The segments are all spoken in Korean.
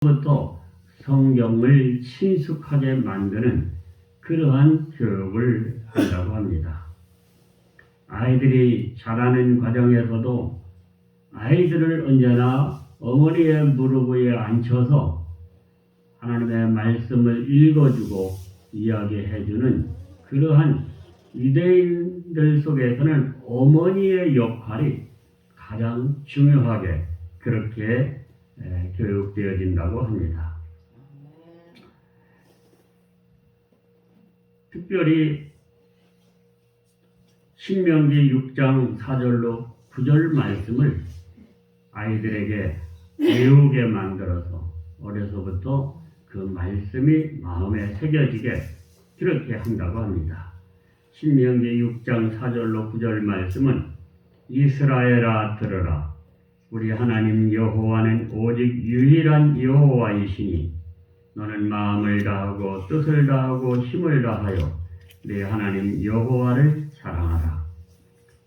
부터 성경을 친숙하게 만드는 그러한 교육을 한다고 합니다. 아이들이 자라는 과정에서도 아이들을 언제나 어머니의 무릎 위에 앉혀서 하나님의 말씀을 읽어주고 이야기해주는 그러한 유대인들 속에서는 어머니의 역할이 가장 중요하게 그렇게 교육되어진다고 합니다. 특별히 신명기 6장 4절로 9절 말씀을 아이들에게 배우게 만들어서 어려서부터 그 말씀이 마음에 새겨지게 그렇게 한다고 합니다. 신명기 6장 4절로 9절 말씀은 이스라엘아 들으라. 우리 하나님 여호와는 오직 유일한 여호와이시니 너는 마음을 다하고 뜻을 다하고 힘을 다하여 네 하나님 여호와를 사랑하라.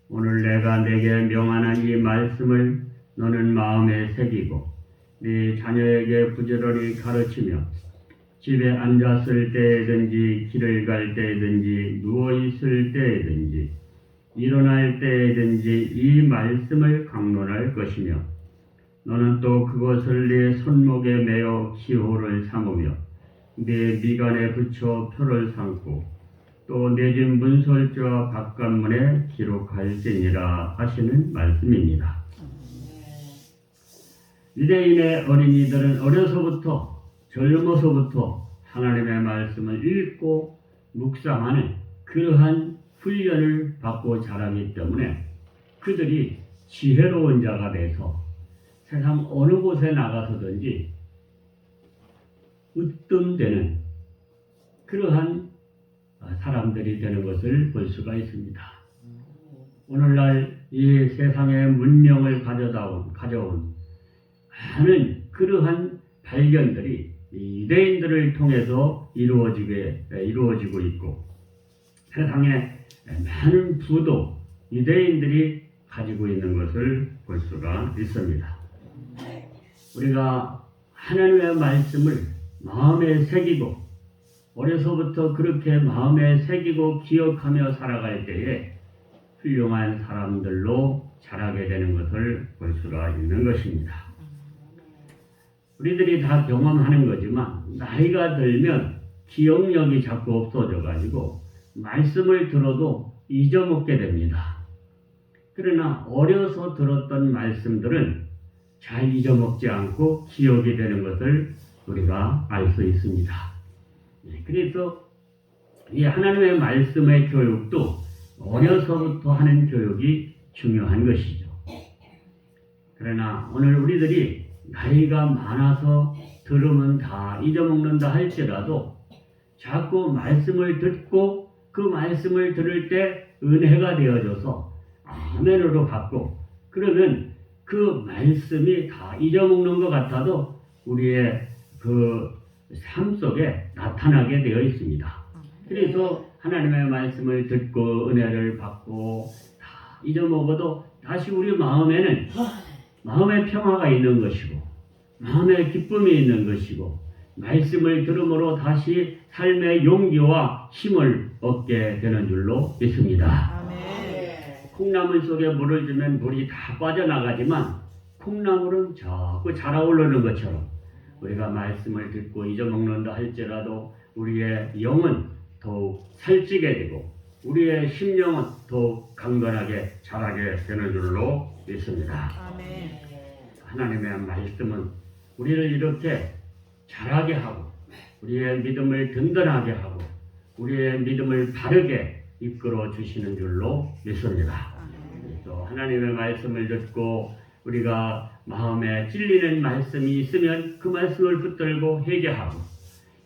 오늘 내가 내게 명하는 이 말씀을 너는 마음에 새기고 네 자녀에게 부지런히 가르치며 집에 앉았을 때든지 길을 갈 때든지 누워있을 때든지 일어날 때든지 이 말씀을 강론할 것이며 너는 또 그것을 네 손목에 매어 기호를 삼으며 네 미간에 붙여 표를 삼고 또 내 집 문설주와 바깥문에 기록할지니라 하시는 말씀입니다. 유대인의 어린이들은 어려서부터 젊어서부터 하나님의 말씀을 읽고 묵상하는 그러한 훈련을 받고 자라기 때문에 그들이 지혜로운 자가 돼서 세상 어느 곳에 나가서든지 으뜸되는 그러한 사람들이 되는 것을 볼 수가 있습니다. 오늘날 이 세상의 문명을 가져온 많은 그러한 발견들이 유대인들을 통해서 이루어지고 있고 세상에 많은 부도 유대인들이 가지고 있는 것을 볼 수가 있습니다. 우리가 하나님의 말씀을 마음에 새기고 어려서부터 그렇게 마음에 새기고 기억하며 살아갈 때에 훌륭한 사람들로 자라게 되는 것을 볼 수가 있는 것입니다. 우리들이 다 경험하는 거지만 나이가 들면 기억력이 자꾸 없어져 가지고 말씀을 들어도 잊어먹게 됩니다. 그러나 어려서 들었던 말씀들은 잘 잊어먹지 않고 기억이 되는 것을 우리가 알 수 있습니다. 그래서 이 하나님의 말씀의 교육도 어려서부터 하는 교육이 중요한 것이죠. 그러나 오늘 우리들이 나이가 많아서 들으면 다 잊어먹는다 할지라도 자꾸 말씀을 듣고 그 말씀을 들을 때 은혜가 되어져서 아멘으로 받고 그러면 그 말씀이 다 잊어먹는 것 같아도 우리의 그 삶 속에 나타나게 되어 있습니다. 그래서 하나님의 말씀을 듣고 은혜를 받고 다 잊어먹어도 다시 우리 마음에는 마음의 평화가 있는 것이고 마음의 기쁨이 있는 것이고 말씀을 들음으로 다시 삶의 용기와 힘을 얻게 되는 줄로 믿습니다. 아멘. 콩나물 속에 물을 주면 물이 다 빠져나가지만 콩나물은 자꾸 자라오르는 것처럼 우리가 말씀을 듣고 잊어먹는다 할지라도 우리의 영은 더욱 살찌게 되고 우리의 심령은 더욱 강건하게 자라게 되는 줄로 믿습니다. 아멘. 하나님의 말씀은 우리를 이렇게 자라게 하고 우리의 믿음을 든든하게 하고 우리의 믿음을 바르게 이끌어 주시는 줄로 믿습니다. 그래서 하나님의 말씀을 듣고 우리가 마음에 찔리는 말씀이 있으면 그 말씀을 붙들고 회개하고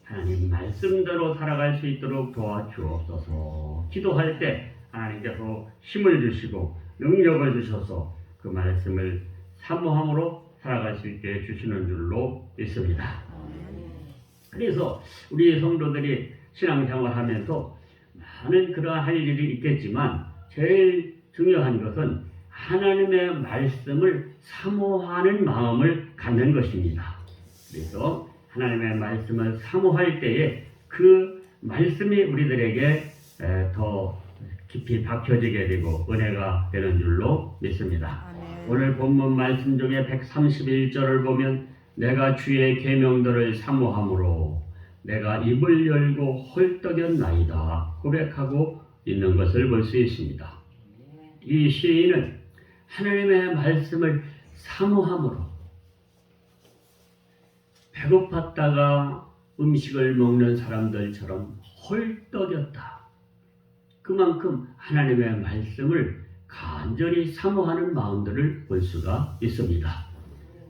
하나님 말씀대로 살아갈 수 있도록 도와주옵소서. 기도할 때 하나님께서 힘을 주시고 능력을 주셔서 그 말씀을 사모함으로 살아갈 수 있게 주시는 줄로 믿습니다. 그래서 우리 성도들이 신앙생활하면서 많은 그러한 할 일이 있겠지만 제일 중요한 것은 하나님의 말씀을 사모하는 마음을 갖는 것입니다. 그래서 하나님의 말씀을 사모할 때에 그 말씀이 우리들에게 더 깊이 박혀지게 되고 은혜가 되는 줄로 믿습니다. 오늘 본문 말씀 중에 131절을 보면 내가 주의 계명들을 사모함으로 내가 입을 열고 헐떡였나이다 고백하고 있는 것을 볼 수 있습니다. 이 시인은 하나님의 말씀을 사모함으로 배고팠다가 음식을 먹는 사람들처럼 헐떡였다. 그만큼 하나님의 말씀을 간절히 사모하는 마음들을 볼 수가 있습니다.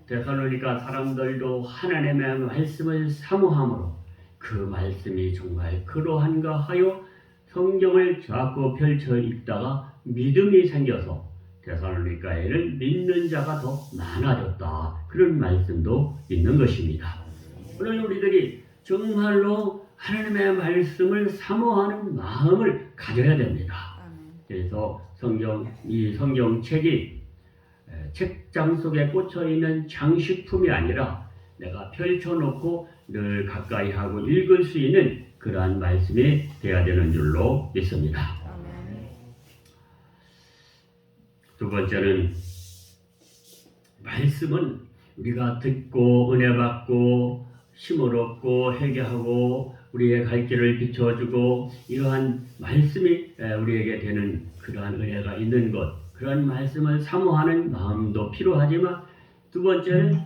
데살로니가 사람들도 하나님의 말씀을 사모함으로 그 말씀이 정말 그러한가 하여 성경을 자꾸 펼쳐 읽다가 믿음이 생겨서 데살로니가에는 믿는 자가 더 많아졌다. 그런 말씀도 있는 것입니다. 오늘 우리들이 정말로 하나님의 말씀을 사모하는 마음을 가져야 됩니다. 그래서 이 성경책이 책장 속에 꽂혀있는 장식품이 아니라 내가 펼쳐놓고 늘 가까이 하고 읽을 수 있는 그러한 말씀이 되어야 되는 줄로 믿습니다. 두 번째는 말씀은 우리가 듣고 은혜 받고 힘을 얻고 회개하고 우리의 갈 길을 비춰주고 이러한 말씀이 우리에게 되는 그러한 은혜가 있는 것, 그러한 말씀을 사모하는 마음도 필요하지만 두 번째는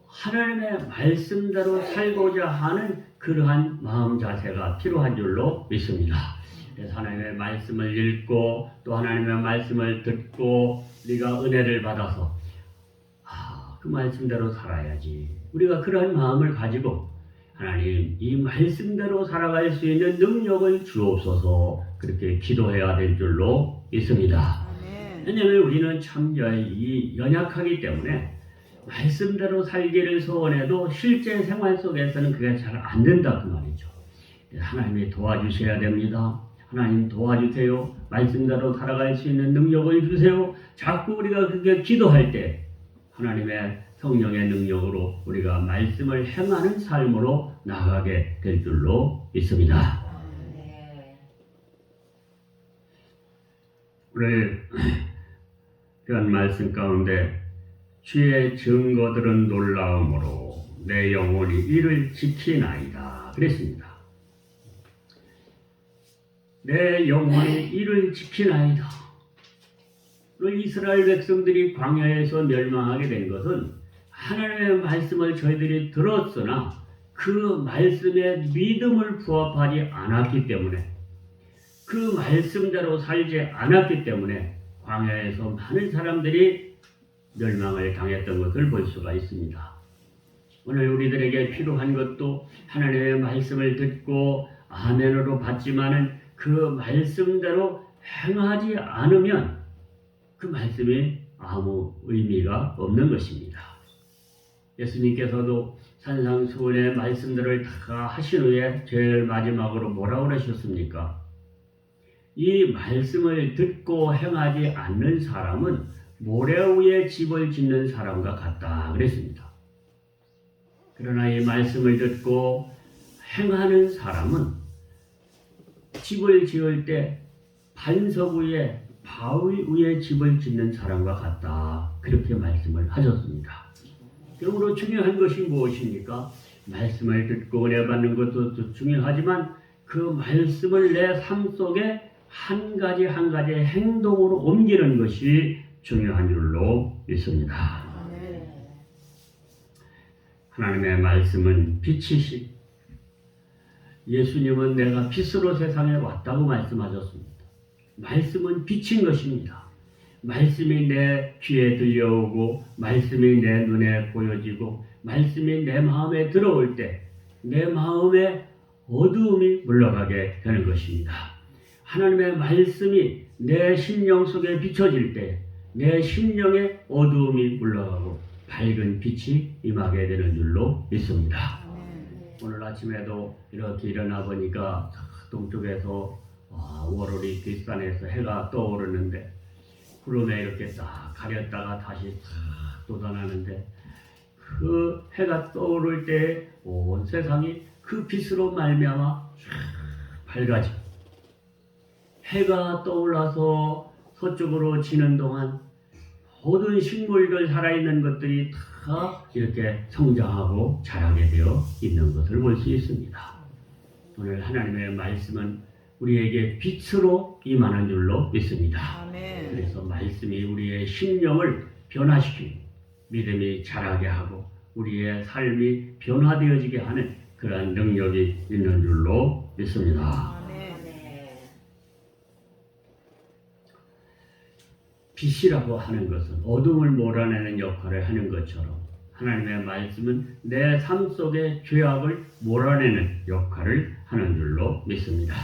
하나님의 말씀대로 살고자 하는 그러한 마음 자세가 필요한 줄로 믿습니다. 그래서 하나님의 말씀을 읽고 또 하나님의 말씀을 듣고 우리가 은혜를 받아서 그 말씀대로 살아야지. 우리가 그러한 마음을 가지고 하나님 이 말씀대로 살아갈 수 있는 능력을 주옵소서 그렇게 기도해야 될 줄로 믿습니다. 왜냐하면 우리는 참 연약하기 때문에 말씀대로 살기를 소원해도 실제 생활 속에서는 그게 잘 안 된다 그 말이죠. 하나님이 도와주셔야 됩니다. 하나님 도와주세요. 말씀대로 살아갈 수 있는 능력을 주세요. 자꾸 우리가 그게 기도할 때 하나님의 성령의 능력으로 우리가 말씀을 행하는 삶으로 나아가게 될 줄로 믿습니다. 오늘 그런 말씀 가운데 주의 증거들은 놀라움으로 내 영혼이 이를 지키나이다 그랬습니다. 내 영혼이 이를 지키나이다. 이스라엘 백성들이 광야에서 멸망하게 된 것은 하나님의 말씀을 저희들이 들었으나 그 말씀에 믿음을 부합하지 않았기 때문에 그 말씀대로 살지 않았기 때문에 광야에서 많은 사람들이 멸망을 당했던 것을 볼 수가 있습니다. 오늘 우리들에게 필요한 것도 하나님의 말씀을 듣고 아멘으로 받지만은 그 말씀대로 행하지 않으면 그 말씀이 아무 의미가 없는 것입니다. 예수님께서도 산상수훈의 말씀들을 다 하신 후에 제일 마지막으로 뭐라고 그러셨습니까? 이 말씀을 듣고 행하지 않는 사람은 모래 위에 집을 짓는 사람과 같다 그랬습니다. 그러나 이 말씀을 듣고 행하는 사람은 집을 지을 때 반석 위에 바위 위에 집을 짓는 사람과 같다 그렇게 말씀을 하셨습니다. 그러므로 중요한 것이 무엇입니까? 말씀을 듣고 은혜 받는 것도 중요하지만 그 말씀을 내 삶 속에 한 가지 한 가지의 행동으로 옮기는 것이 중요한 줄로 믿습니다. 하나님의 말씀은 빛이시 예수님은 내가 빛으로 세상에 왔다고 말씀하셨습니다. 말씀은 빛인 것입니다. 말씀이 내 귀에 들려오고 말씀이 내 눈에 보여지고 말씀이 내 마음에 들어올 때 내 마음에 어두움이 물러가게 되는 것입니다. 하나님의 말씀이 내 심령 속에 비춰질 때 내 심령에 어두움이 물러가고 밝은 빛이 임하게 되는 줄로 믿습니다. 오늘 아침에도 이렇게 일어나 보니까 동쪽에서 월요리 뒷산에서 해가 떠오르는데 구름에 이렇게 딱 가렸다가 다시 딱 돋아나는데 그 해가 떠오를 때 온 세상이 그 빛으로 말미암아 밝아지고, 해가 떠올라서 서쪽으로 지는 동안 모든 식물들, 살아있는 것들이 다 이렇게 성장하고 자라게 되어 있는 것을 볼 수 있습니다. 오늘 하나님의 말씀은 우리에게 빛으로 임하는 줄로 믿습니다. 아멘. 그래서 말씀이 우리의 심령을 변화시키고 믿음이 자라게 하고 우리의 삶이 변화되어지게 하는 그러한 능력이 있는 줄로 믿습니다. 아멘. 빛이라고 하는 것은 어둠을 몰아내는 역할을 하는 것처럼 하나님의 말씀은 내 삶 속의 죄악을 몰아내는 역할을 하는 줄로 믿습니다.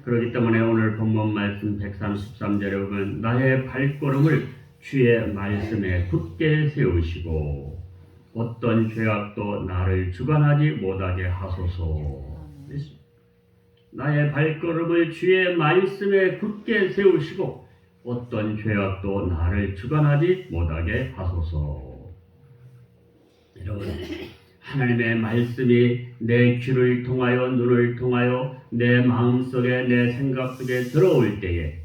그렇기 때문에 오늘 본문 말씀 133절에 보면 나의 발걸음을 주의 말씀에 굳게 세우시고 어떤 죄악도 나를 주관하지 못하게 하소서. 나의 발걸음을 주의 말씀에 굳게 세우시고 어떤 죄악도 나를 주관하지 못하게 하소서. 여러분, 하나님의 말씀이 내 귀를 통하여 눈을 통하여 내 마음속에 내 생각 속에 들어올 때에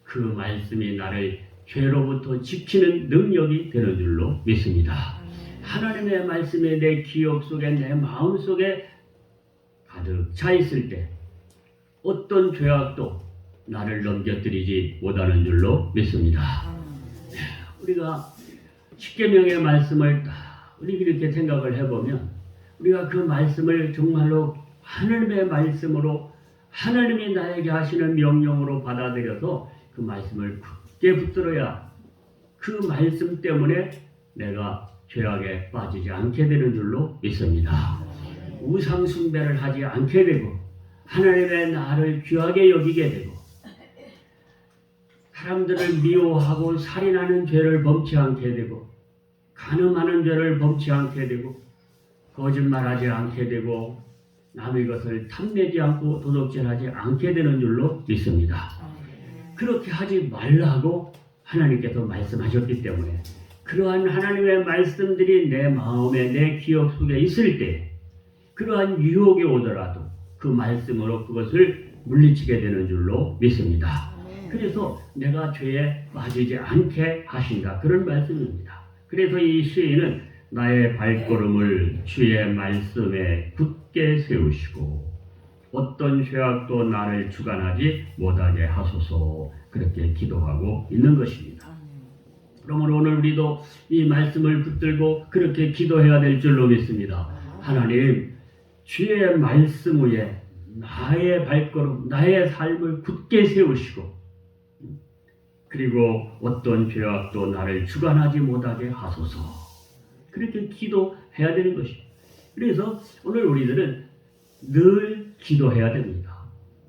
그 말씀이 나를 죄로부터 지키는 능력이 되는 줄로 믿습니다. 하나님의 말씀이 내 기억 속에 내 마음 속에 가득 차 있을 때 어떤 죄악도 나를 넘겨뜨리지 못하는 줄로 믿습니다. 우리가 십계명의 말씀을 우리 이렇게 생각을 해보면 우리가 그 말씀을 정말로 하나님의 말씀으로 하나님이 나에게 하시는 명령으로 받아들여서 그 말씀을 굳게 붙들어야 그 말씀 때문에 내가 죄악에 빠지지 않게 되는 줄로 믿습니다. 우상 숭배를 하지 않게 되고 하나님의 나를 귀하게 여기게 되고 사람들을 미워하고 살인하는 죄를 범치 않게 되고 간음하는 죄를 범치 않게 되고 거짓말하지 않게 되고 남의 것을 탐내지 않고 도둑질하지 않게 되는 줄로 믿습니다. 그렇게 하지 말라고 하나님께서 말씀하셨기 때문에 그러한 하나님의 말씀들이 내 마음에 내 기억 속에 있을 때 그러한 유혹이 오더라도 그 말씀으로 그것을 물리치게 되는 줄로 믿습니다. 그래서 내가 죄에 빠지지 않게 하신다. 그런 말씀입니다. 그래서 이 시인은 나의 발걸음을 주의 말씀에 굳게 세우시고 어떤 죄악도 나를 주관하지 못하게 하소서 그렇게 기도하고 있는 것입니다. 그러므로 오늘 우리도 이 말씀을 붙들고 그렇게 기도해야 될 줄로 믿습니다. 하나님, 주의 말씀 위에 나의 발걸음, 나의 삶을 굳게 세우시고 그리고 어떤 죄악도 나를 주관하지 못하게 하소서. 그렇게 기도해야 되는 것입니다. 그래서 오늘 우리들은 늘 기도해야 됩니다.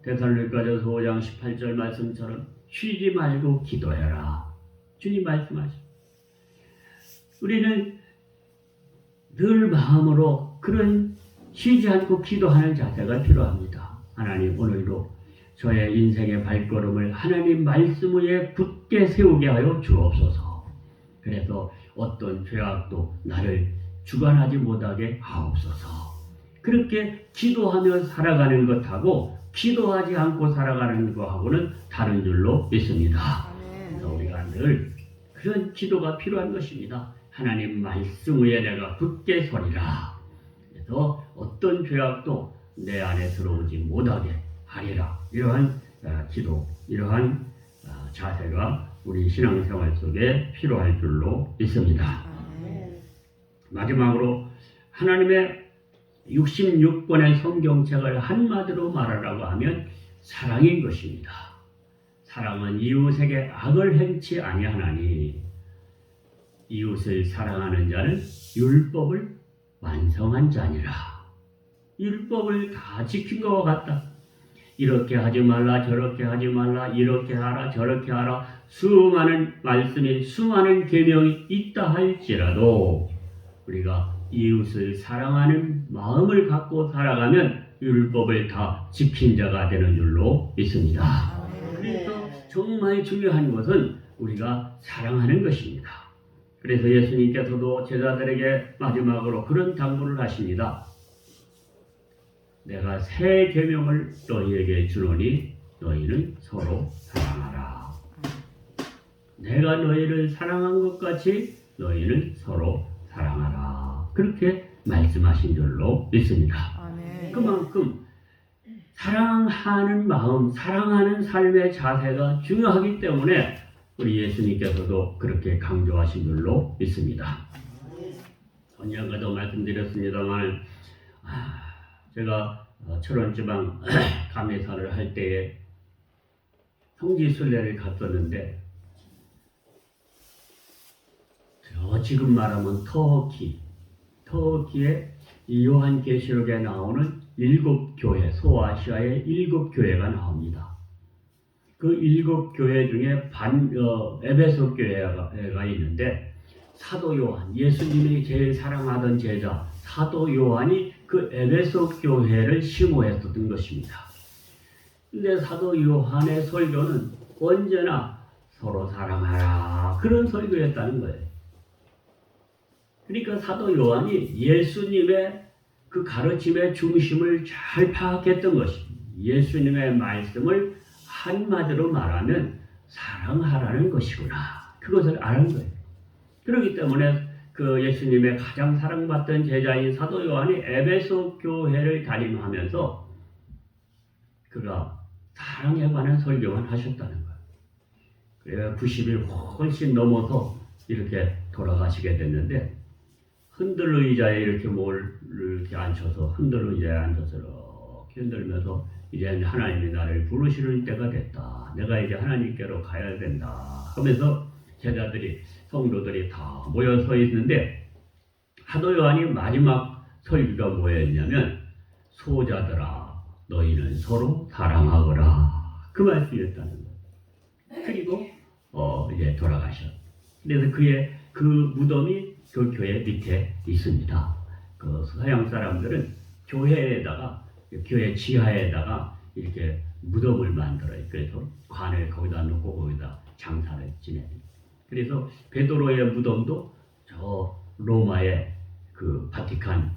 데살로니가전서 5장 18절 말씀처럼 쉬지 말고 기도해라. 주님 말씀하십니다. 우리는 늘 마음으로 그런 쉬지 않고 기도하는 자세가 필요합니다. 하나님, 오늘도 저의 인생의 발걸음을 하나님 말씀 위에 굳게 세우게 하여 주옵소서. 그래서 어떤 죄악도 나를 주관하지 못하게 하옵소서. 그렇게 기도하며 살아가는 것하고 기도하지 않고 살아가는 것하고는 다른 줄로 믿습니다. 그래서 우리가 늘 그런 기도가 필요한 것입니다. 하나님 말씀 위에 내가 굳게 서리라. 그래서 어떤 죄악도 내 안에 들어오지 못하게 하리라. 이러한 기도, 이러한 자세가 우리 신앙생활 속에 필요할 줄로 믿습니다. 마지막으로 하나님의 66권의 성경책을 한마디로 말하라고 하면 사랑인 것입니다. 사랑은 이웃에게 악을 행치 아니하나니 이웃을 사랑하는 자는 율법을 완성한 자니라. 율법을 다 지킨 것과 같다. 이렇게 하지 말라, 저렇게 하지 말라, 이렇게 하라, 저렇게 하라, 수많은 말씀이 수많은 계명이 있다 할지라도 우리가 이웃을 사랑하는 마음을 갖고 살아가면 율법을 다 지킨 자가 되는 줄로 믿습니다. 그래서 정말 중요한 것은 우리가 사랑하는 것입니다. 그래서 예수님께서도 제자들에게 마지막으로 그런 당부를 하십니다. 내가 새 계명을 너희에게 주노니 너희는 서로 사랑하라. 내가 너희를 사랑한 것 같이 너희는 서로 사랑하라. 그렇게 말씀하신 줄로 믿습니다. 아멘. 그만큼 사랑하는 마음, 사랑하는 삶의 자세가 중요하기 때문에 우리 예수님께서도 그렇게 강조하신 줄로 믿습니다. 언젠가도 말씀드렸습니다만 제가 철원지방 감리사를 할 때에 성지순례를 갔었는데 지금 말하면 터키의 요한계시록에 나오는 7교회, 소아시아의 7교회가 나옵니다. 그 7교회 중에 에베소 교회가 있는데 사도 요한, 예수님이 제일 사랑하던 제자 사도 요한이 그 에베소 교회를 심호했었던 것입니다. 근데 사도 요한의 설교는 언제나 서로 사랑하라 그런 설교였다는 거예요. 그러니까 사도 요한이 예수님의 그 가르침의 중심을 잘 파악했던 것입니다. 예수님의 말씀을 한마디로 말하면 사랑하라는 것이구나. 그것을 아는 거예요. 그렇기 때문에 그 예수님의 가장 사랑받던 제자인 사도 요한이 에베소 교회를 담임하면서 그가 사랑에 관한 설교만 하셨다는 거예요. 그래야 90일 훨씬 넘어서 이렇게 돌아가시게 됐는데 흔들 의자에 이렇게 이렇게 앉혀서 흔들 의자에 앉아서 이렇게 흔들면서 이제 하나님이 나를 부르시는 때가 됐다. 내가 이제 하나님께로 가야 된다. 하면서 제자들이 성도들이 다 모여 서 있는데 사도 요한이 마지막 설교가 뭐였냐면 소자들아 너희는 서로 사랑하거라. 그 말씀이었다는 거예요. 그리고 이제 돌아가셨. 그래서 그의 그 무덤이 그 교회 밑에 있습니다. 그 서양 사람들은 교회 지하에다가 이렇게 무덤을 만들어요. 그래서 관을 거기다 놓고 거기다 장사를 지내요. 그래서 베드로의 무덤도 저 로마의 그 바티칸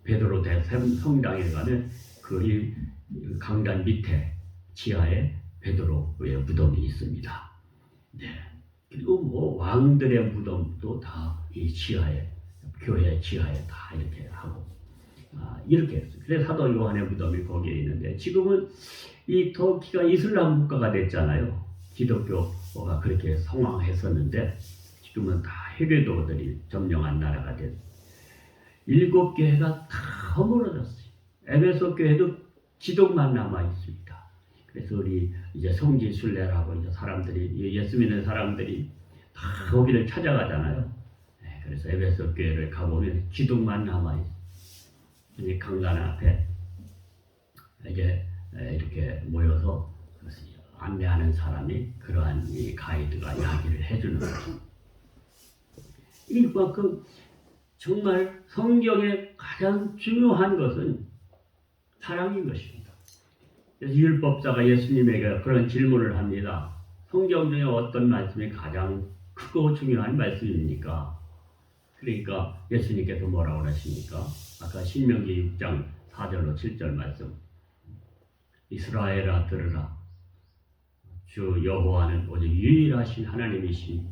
베드로 대성당에 가면 그 강단 밑에 지하에 베드로의 무덤이 있습니다. 네. 그리고 뭐 왕들의 무덤도 다 이 지하에 교회 지하에 다 이렇게 하고 이렇게 했어요. 그래서 사도 요한의 무덤이 거기에 있는데 지금은 이 터키가 이슬람 국가가 됐잖아요. 기독교가 그렇게 성황했었는데 지금은 다 해외도들이 점령한 나라가 됐어요. 7교회가 다 허물어졌어요. 에베소 교회도 기독만 남아 있습니다. 그래서 우리 이제 성지순례라고 이제 사람들이 예수 믿는 사람들이 다 거기를 찾아가잖아요. 그래서 에베소 교회를 가보면 기둥만 남아 있어요. 강단 앞에 이제 이렇게 모여서 안내하는 사람이 그러한 이 가이드가 이야기를 해주는 거죠. 이만큼 정말 성경의 가장 중요한 것은 사랑인 것입니다. 그래서 율법자가 예수님에게 그런 질문을 합니다. 성경 중에 어떤 말씀이 가장 크고 중요한 말씀입니까? 그러니까 예수님께서 뭐라고 하십니까? 아까 신명기 6장 4절로 7절 말씀. 이스라엘아 들으라. 주 여호와는 오직 유일하신 하나님이시니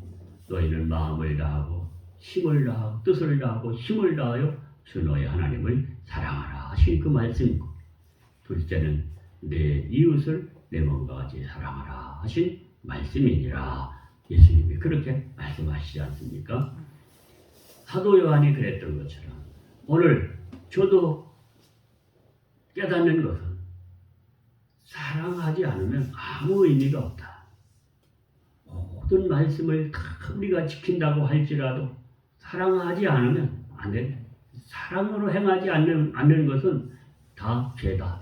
너희는 마음을 다하고 힘을 다하고 뜻을 다하고 힘을 다하여 주 너희 하나님을 사랑하라 하신 그 말씀이고, 둘째는 내 이웃을 내 몸과 같이 사랑하라 하신 말씀이니라. 예수님이 그렇게 말씀하시지 않습니까? 사도 요한이 그랬던 것처럼 오늘 저도 깨닫는 것은 사랑하지 않으면 아무 의미가 없다. 모든 말씀을 다 우리가 지킨다고 할지라도 사랑하지 않으면 안 돼. 사랑으로 행하지 않는 것은 다 죄다.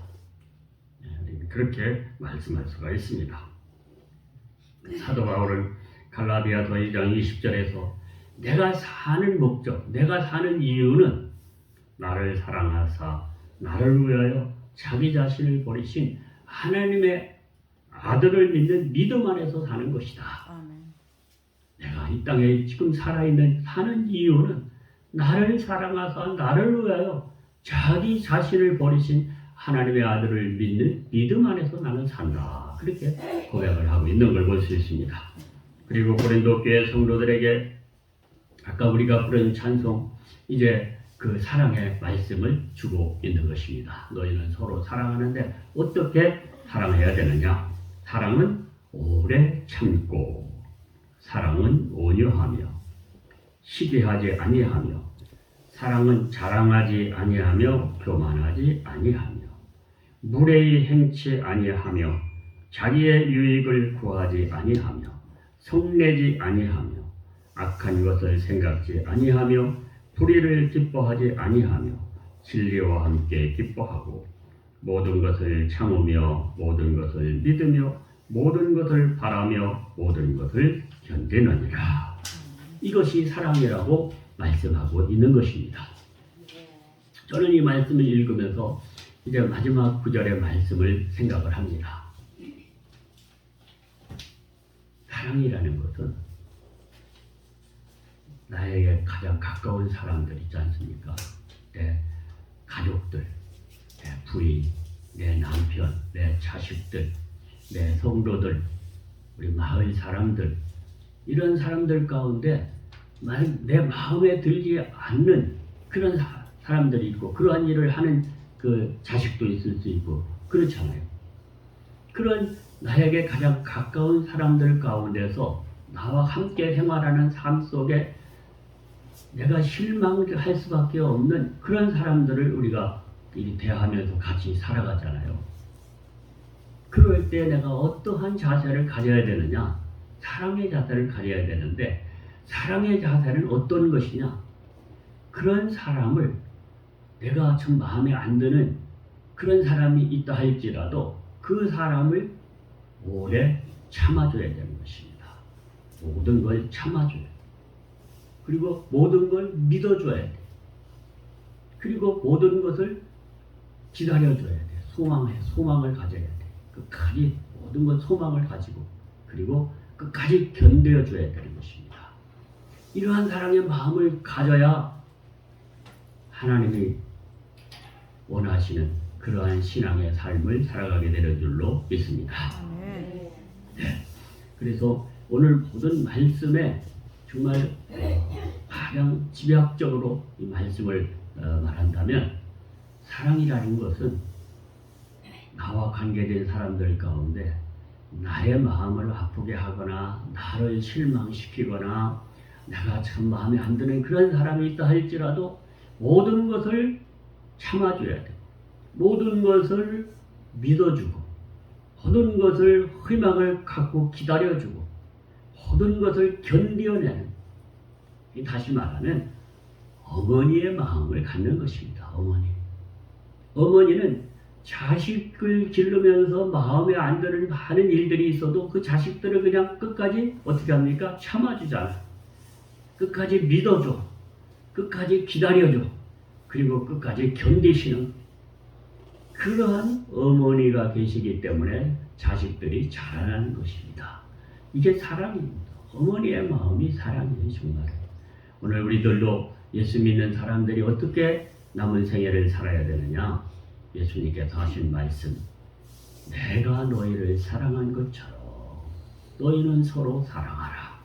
그렇게 말씀할 수가 있습니다. 사도 바울은 갈라디아서 2장 20절에서 내가 사는 목적, 내가 사는 이유는 나를 사랑하사 나를 위하여 자기 자신을 버리신 하나님의 아들을 믿는 믿음 안에서 사는 것이다. 아멘. 내가 이 땅에 지금 사는 이유는 나를 사랑하사 나를 위하여 자기 자신을 버리신 하나님의 아들을 믿는 믿음 안에서 나는 산다. 그렇게 고백을 하고 있는 걸 볼 수 있습니다. 그리고 고린도 교회 성도들에게 아까 우리가 부른 찬송, 이제 그 사랑의 말씀을 주고 있는 것입니다. 너희는 서로 사랑하는데 어떻게 사랑해야 되느냐? 사랑은 오래 참고, 사랑은 온유하며, 시기하지 아니하며, 사랑은 자랑하지 아니하며, 교만하지 아니하며, 무례히 행치 아니하며, 자기의 유익을 구하지 아니하며, 성내지 아니하며, 악한 것을 생각지 아니하며, 불의를 기뻐하지 아니하며, 진리와 함께 기뻐하고, 모든 것을 참으며, 모든 것을 믿으며, 모든 것을 바라며, 모든 것을 견디느니라. 이것이 사랑이라고 말씀하고 있는 것입니다. 저는 이 말씀을 읽으면서 이제 마지막 구절의 말씀을 생각을 합니다. 사랑이라는 것은 나에게 가장 가까운 사람들 있지 않습니까? 내 가족들, 내 부인, 내 남편, 내 자식들, 내 성도들, 우리 마을 사람들, 이런 사람들 가운데 내 마음에 들지 않는 그런 사람들이 있고, 그러한 일을 하는 그 자식도 있을 수 있고 그렇잖아요. 그런 나에게 가장 가까운 사람들 가운데서 나와 함께 생활하는 삶 속에 내가 실망할 수밖에 없는 그런 사람들을 우리가 대하면서 같이 살아가잖아요. 그럴 때 내가 어떠한 자세를 가져야 되느냐? 사랑의 자세를 가져야 되는데, 사랑의 자세는 어떤 것이냐? 그런 사람을, 내가 참 마음에 안 드는 그런 사람이 있다 할지라도 그 사람을 오래 참아줘야 되는 것입니다. 모든 걸 참아줘야 돼. 그리고 모든 걸 믿어줘야 돼. 그리고 모든 것을 기다려줘야 돼. 소망을 가져야 돼. 끝까지 모든 것 소망을 가지고, 그리고 끝까지 견뎌줘야 되는 것입니다. 이러한 사랑의 마음을 가져야 하나님이 원하시는 그러한 신앙의 삶을 살아가게 되는 줄로 믿습니다. 네. 그래서 오늘 보던 말씀에 정말 가장 집약적으로 이 말씀을 말한다면, 사랑이라는 것은 나와 관계된 사람들 가운데 나의 마음을 아프게 하거나 나를 실망시키거나 내가 참 마음에 안 드는 그런 사람이 있다 할지라도 모든 것을 참아줘야 돼. 모든 것을 믿어주고, 모든 것을 희망을 갖고 기다려주고, 모든 것을 견뎌내는, 다시 말하면 어머니의 마음을 갖는 것입니다. 어머니는 자식을 기르면서 마음에 안 드는 많은 일들이 있어도 그 자식들을 그냥 끝까지 어떻게 합니까? 참아주잖아요. 끝까지 믿어줘. 끝까지 기다려줘. 그리고 끝까지 견디시는 그러한 어머니가 계시기 때문에 자식들이 자라나는 것입니다. 이게 사랑입니다. 어머니의 마음이 사랑이에요, 정말. 오늘 우리들도 예수 믿는 사람들이 어떻게 남은 생애를 살아야 되느냐? 예수님께서 하신 말씀, 내가 너희를 사랑한 것처럼 너희는 서로 사랑하라.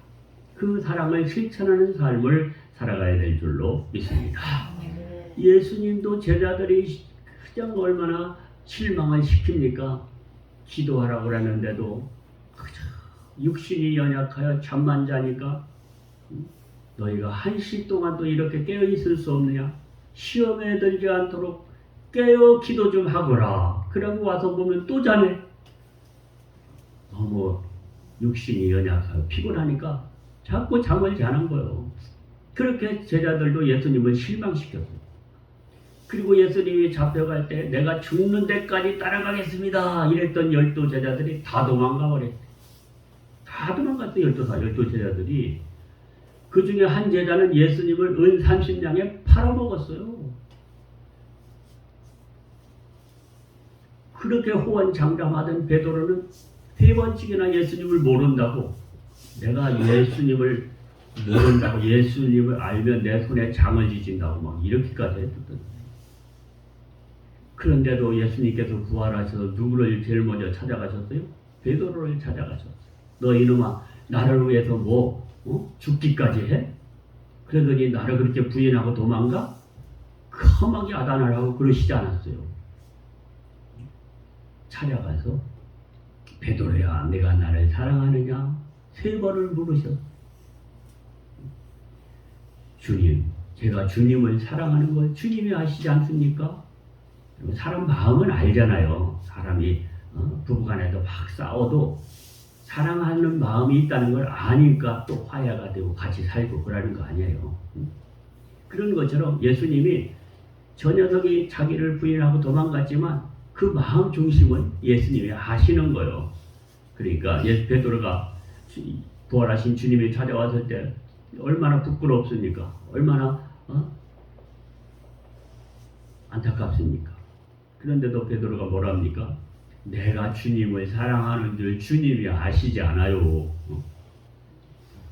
그 사랑을 실천하는 삶을 살아가야 될 줄로 믿습니다. 예수님도 제자들이 가장 얼마나 실망을 시킵니까? 기도하라고 그랬는데도 육신이 연약하여 잠만 자니까 너희가 1시 동안 또 이렇게 깨어 있을 수 없느냐? 시험에 들지 않도록 깨어 기도 좀 하거라. 그러고 와서 보면 또 자네. 너무 육신이 연약하여 피곤하니까 자꾸 잠을 자는 거예요. 그렇게 제자들도 예수님을 실망시켰어요. 그리고 예수님이 잡혀갈 때 내가 죽는 데까지 따라가겠습니다 이랬던 12 제자들이 다 도망가 버렸대. 다 도망갔어요. 12 제자들이. 그 중에 한 제자는 예수님을 은 30냥에 팔아먹었어요. 그렇게 호언장담하던 베드로는 3번씩이나 예수님을 모른다고 내가 예수님을 모른다고 예수님을 알면 내 손에 장을 지진다고 막 이렇게까지 했거든. 그런데도 예수님께서 부활하셔서 누구를 제일 먼저 찾아가셨어요? 베드로를 찾아가셨어요. 너 이놈아 나를 위해서 뭐 죽기까지 해? 그러더니 나를 그렇게 부인하고 도망가? 험하게 아단을 하고 그러시지 않았어요. 찾아가서 베드로야 내가 나를 사랑하느냐? 3번을 물으셨어. 주님 제가 주님을 사랑하는 걸 주님이 아시지 않습니까? 사람 마음은 알잖아요. 사람이 부부간에도 막 싸워도 사랑하는 마음이 있다는 걸 아니까 또 화해가 되고 같이 살고 그러는 거 아니에요. 그런 것처럼 예수님이 저 녀석이 자기를 부인하고 도망갔지만 그 마음 중심은 예수님이 아시는 거예요. 그러니까 베드로가 부활하신 주님이 찾아왔을 때 얼마나 부끄럽습니까? 얼마나 안타깝습니까? 그런데도 베드로가 뭐랍니까? 내가 주님을 사랑하는 줄 주님이 아시지 않아요.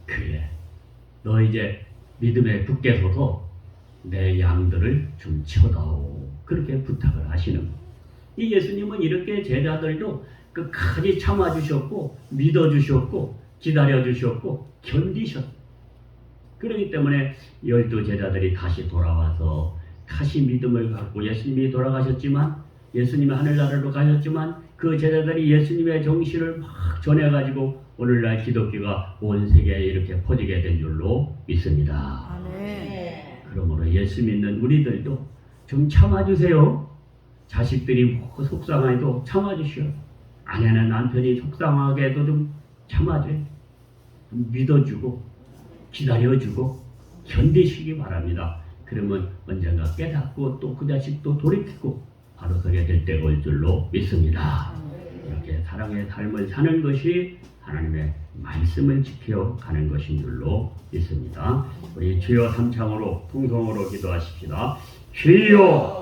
그래 너 이제 믿음에 굳게 서서 내 양들을 좀 쳐다오. 그렇게 부탁을 하시는 거예요. 이 예수님은 이렇게 제자들도 끝까지 참아주셨고 믿어주셨고 기다려주셨고 견디셨어요. 그렇기 때문에 12 제자들이 다시 돌아와서 다시 믿음을 갖고 예수님이 돌아가셨지만 예수님이 하늘나라로 가셨지만 그 제자들이 예수님의 정신을 막 전해가지고 오늘날 기독교가 온 세계에 이렇게 퍼지게 된 줄로 믿습니다. 아멘. 그러므로 예수 믿는 우리들도 좀 참아주세요. 자식들이 뭐 속상해도 참아주시오. 아내는 남편이 속상하게 해도 좀 참아줘요. 믿어주고 기다려주고 견디시기 바랍니다. 그러면 언젠가 깨닫고 또 그 자식도 돌이키고 바로 서게 될 때가 올 줄로 믿습니다. 이렇게 사랑의 삶을 사는 것이 하나님의 말씀을 지켜 가는 것인 줄로 믿습니다. 우리 주여 삼창으로 통성으로 기도하십시다. 주여